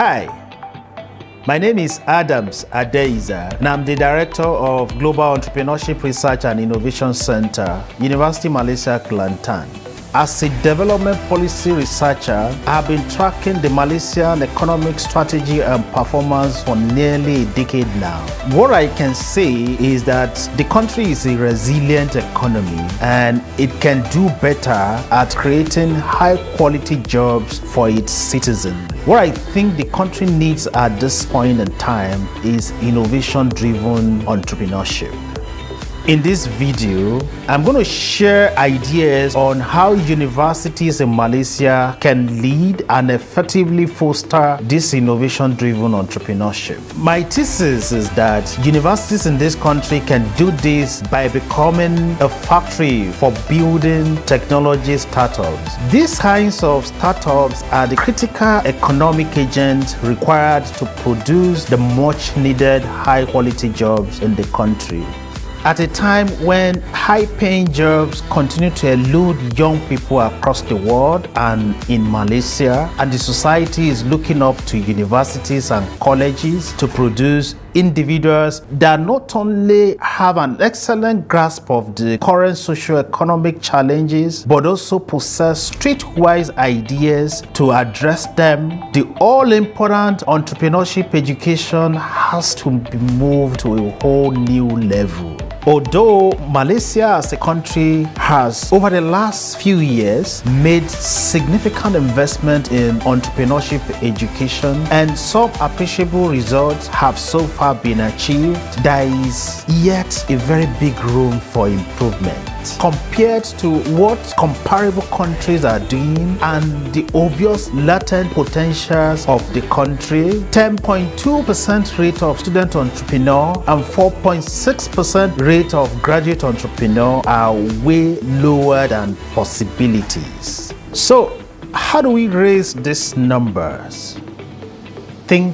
Hi, my name is Adams Adeiza, and I'm the Director of Global Entrepreneurship Research and Innovation Center, University Malaysia Kelantan. As a development policy researcher, I've been tracking the Malaysian economic strategy and performance for nearly a decade now. What I can say is that the country is a resilient economy and it can do better at creating high-quality jobs for its citizens. What I think the country needs at this point in time is innovation-driven entrepreneurship. In this video, I'm going to share ideas on how universities in Malaysia can lead and effectively foster this innovation-driven entrepreneurship. My thesis is that universities in this country can do this by becoming a factory for building technology startups. These kinds of startups are the critical economic agents required to produce the much-needed high-quality jobs in the country. At a time when high-paying jobs continue to elude young people across the world and in Malaysia, and the society is looking up to universities and colleges to produce individuals that not only have an excellent grasp of the current socio-economic challenges, but also possess streetwise ideas to address them, the all-important entrepreneurship education has to be moved to a whole new level. Although Malaysia as a country has, over the last few years, made significant investment in entrepreneurship education and some appreciable results have so far been achieved, there is yet a very big room for improvement. Compared to what comparable countries are doing and the obvious latent potentials of the country, 10.2% rate of student entrepreneur and 4.6% rate of graduate entrepreneur are way lower than possibilities. So, how do we raise these numbers? Think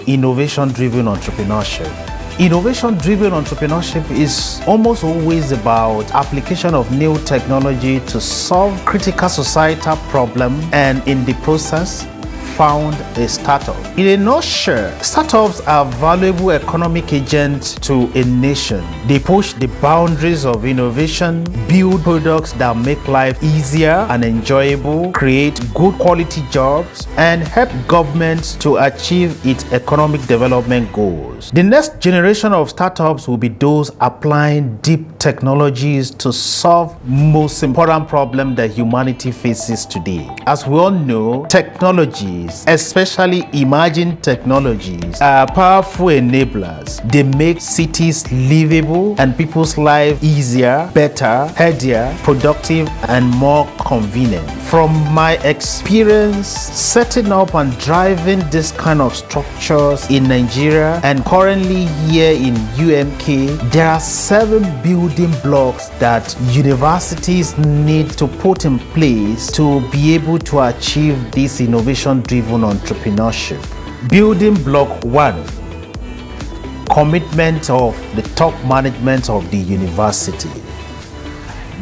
innovation-driven entrepreneurship. Innovation-driven entrepreneurship is almost always about application of new technology to solve critical societal problems and in the process found a startup. In a nutshell, startups are valuable economic agents to a nation. They push the boundaries of innovation, build products that make life easier and enjoyable, create good quality jobs, and help governments to achieve its economic development goals. The next generation of startups will be those applying deep technologies to solve most important problem that humanity faces today. As we all know, technologies, especially emerging technologies, are powerful enablers. They make cities livable and people's lives easier, better, healthier, productive, and more convenient. From my experience setting up and driving this kind of structures in Nigeria and currently here in UMK, there are 7 building blocks that universities need to put in place to be able to achieve this innovation-driven entrepreneurship. Building block 1, commitment of the top management of the university.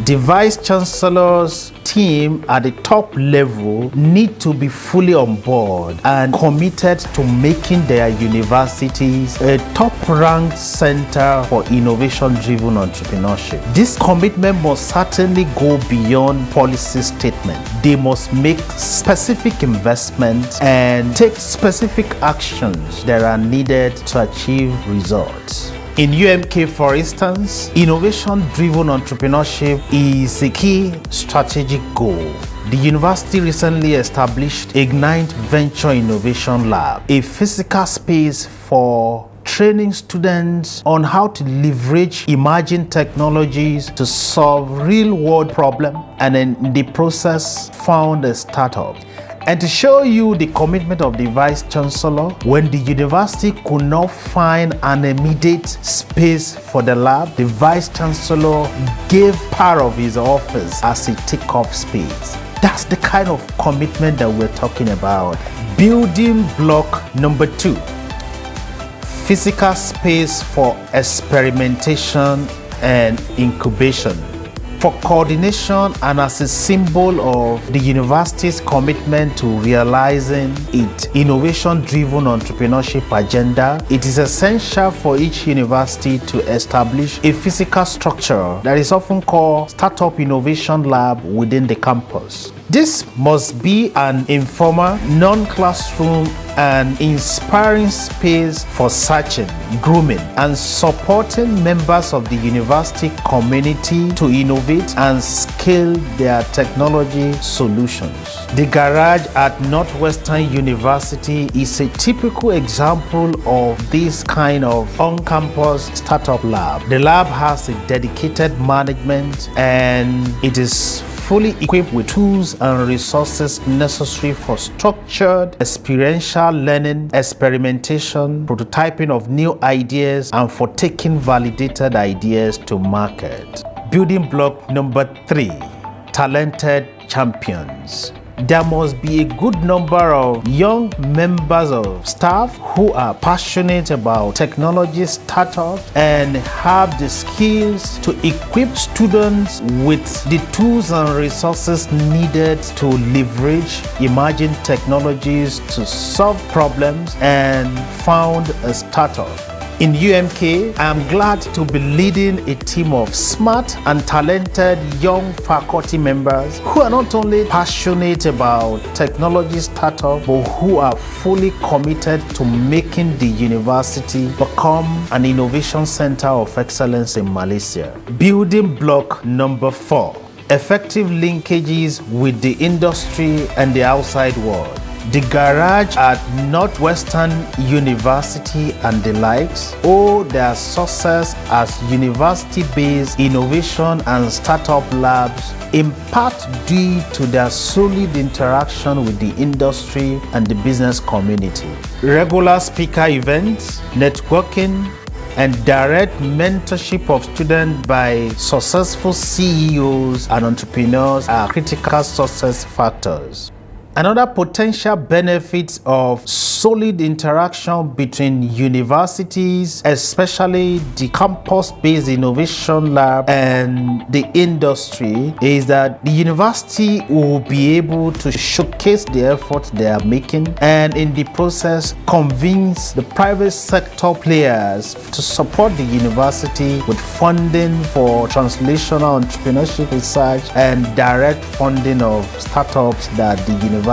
The Vice Chancellor's team at the top level need to be fully on board and committed to making their universities a top-ranked center for innovation-driven entrepreneurship. This commitment must certainly go beyond policy statement. They must make specific investments and take specific actions that are needed to achieve results. In UMK, for instance, innovation-driven entrepreneurship is a key strategic goal. The university recently established Ignite Venture Innovation Lab, a physical space for training students on how to leverage emerging technologies to solve real-world problems and in the process found a startup. And to show you the commitment of the Vice Chancellor, when the university could not find an immediate space for the lab, the Vice Chancellor gave part of his office as a take-off space. That's the kind of commitment that we're talking about. Building block number 2, physical space for experimentation and incubation. For coordination and as a symbol of the university's commitment to realizing its innovation-driven entrepreneurship agenda, it is essential for each university to establish a physical structure that is often called Startup Innovation Lab within the campus. This must be an informal, non-classroom, and inspiring space for searching, grooming, and supporting members of the university community to innovate and scale their technology solutions. The garage at Northwestern University is a typical example of this kind of on-campus startup lab. The lab has a dedicated management and it is fully equipped with tools and resources necessary for structured experiential learning, experimentation, prototyping of new ideas, and for taking validated ideas to market. Building block number 3, talented champions. There must be a good number of young members of staff who are passionate about technology startups and have the skills to equip students with the tools and resources needed to leverage emerging technologies to solve problems and found a startup. In UMK, I am glad to be leading a team of smart and talented young faculty members who are not only passionate about technology startup, but who are fully committed to making the university become an innovation center of excellence in Malaysia. Building block number 4, effective linkages with the industry and the outside world. The garage at Northwestern University and the likes owe their success as university-based innovation and startup labs in part due to their solid interaction with the industry and the business community. Regular speaker events, networking, and direct mentorship of students by successful CEOs and entrepreneurs are critical success factors. Another potential benefit of solid interaction between universities, especially the campus-based innovation lab and the industry, is that the university will be able to showcase the efforts they are making and in the process convince the private sector players to support the university with funding for translational entrepreneurship research and direct funding of startups that the universities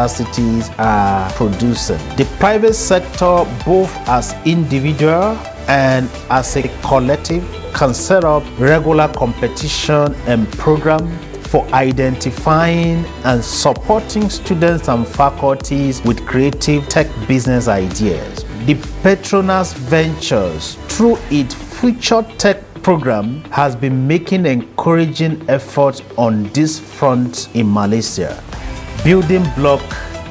are producing. The private sector, both as individual and as a collective, can set up regular competition and program for identifying and supporting students and faculties with creative tech business ideas. The Petronas Ventures, through its Future Tech program, has been making encouraging efforts on this front in Malaysia. Building block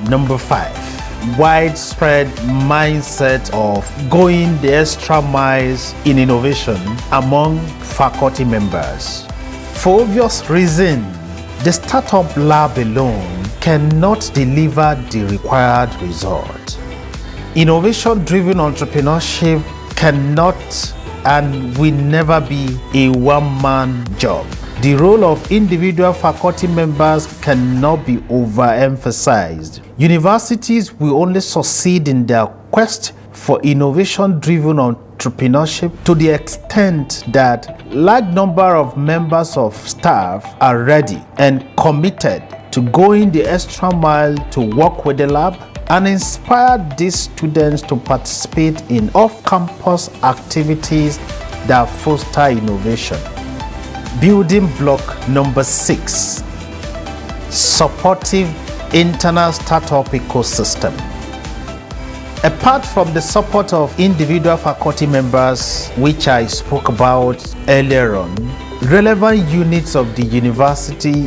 number 5, widespread mindset of going the extra miles in innovation among faculty members. For obvious reason, the startup lab alone cannot deliver the required result. Innovation-driven entrepreneurship cannot and will never be a one-man job. The role of individual faculty members cannot be overemphasized. Universities will only succeed in their quest for innovation-driven entrepreneurship to the extent that large number of members of staff are ready and committed to going the extra mile to work with the lab and inspire these students to participate in off-campus activities that foster innovation. Building block number 6, supportive internal startup ecosystem. Apart from the support of individual faculty members, which I spoke about earlier on, relevant units of the university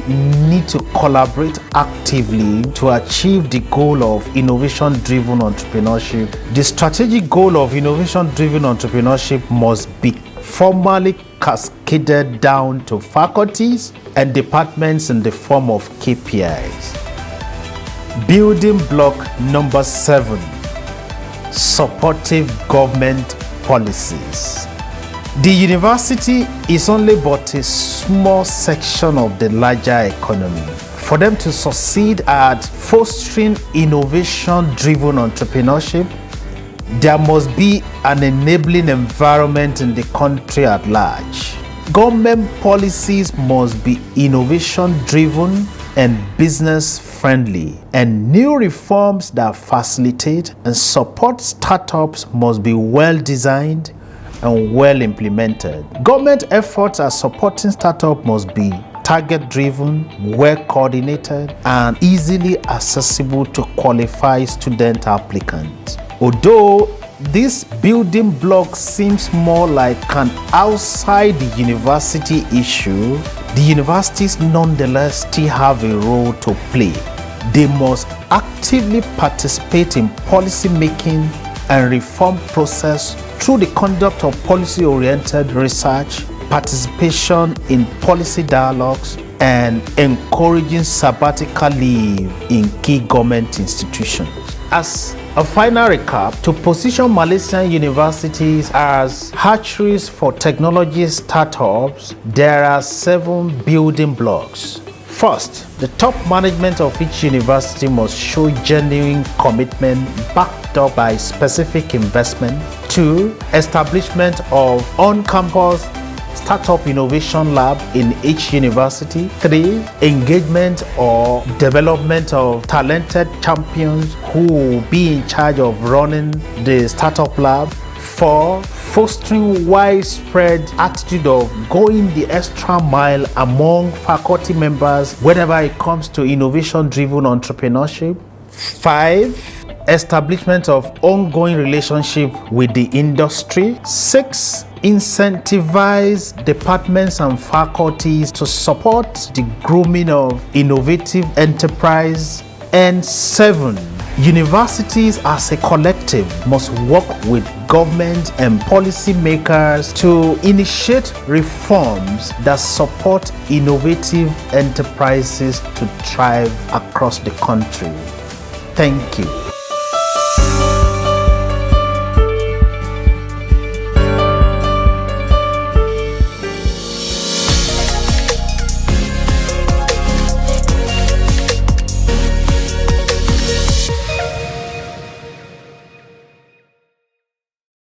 need to collaborate actively to achieve the goal of innovation-driven entrepreneurship. The strategic goal of innovation-driven entrepreneurship must be formally cascaded down to faculties and departments in the form of KPIs. Building block number 7, supportive government policies. The university is only but a small section of the larger economy. For them to succeed at fostering innovation-driven entrepreneurship, there must be an enabling environment in the country at large. Government policies must be innovation-driven and business-friendly, and new reforms that facilitate and support startups must be well-designed and well implemented. Government efforts at supporting startups must be target-driven, well-coordinated, and easily accessible to qualified student applicants. Although this building block seems more like an outside the university issue, the universities nonetheless still have a role to play. They must actively participate in policy making and reform process through the conduct of policy-oriented research, participation in policy dialogues, and encouraging sabbatical leave in key government institutions. As a final recap, to position Malaysian universities as hatcheries for technology startups, there are 7 building blocks. First, the top management of each university must show genuine commitment backed up by specific investment. 2, establishment of on-campus startup innovation lab in each university. 3, engagement or development of talented champions who will be in charge of running the startup lab. 4, fostering widespread attitude of going the extra mile among faculty members whenever it comes to innovation-driven entrepreneurship. 5, establishment of ongoing relationship with the industry. 6, incentivize departments and faculties to support the grooming of innovative enterprise. And 7, universities as a collective must work with government and policy makers to initiate reforms that support innovative enterprises to thrive across the country. Thank you.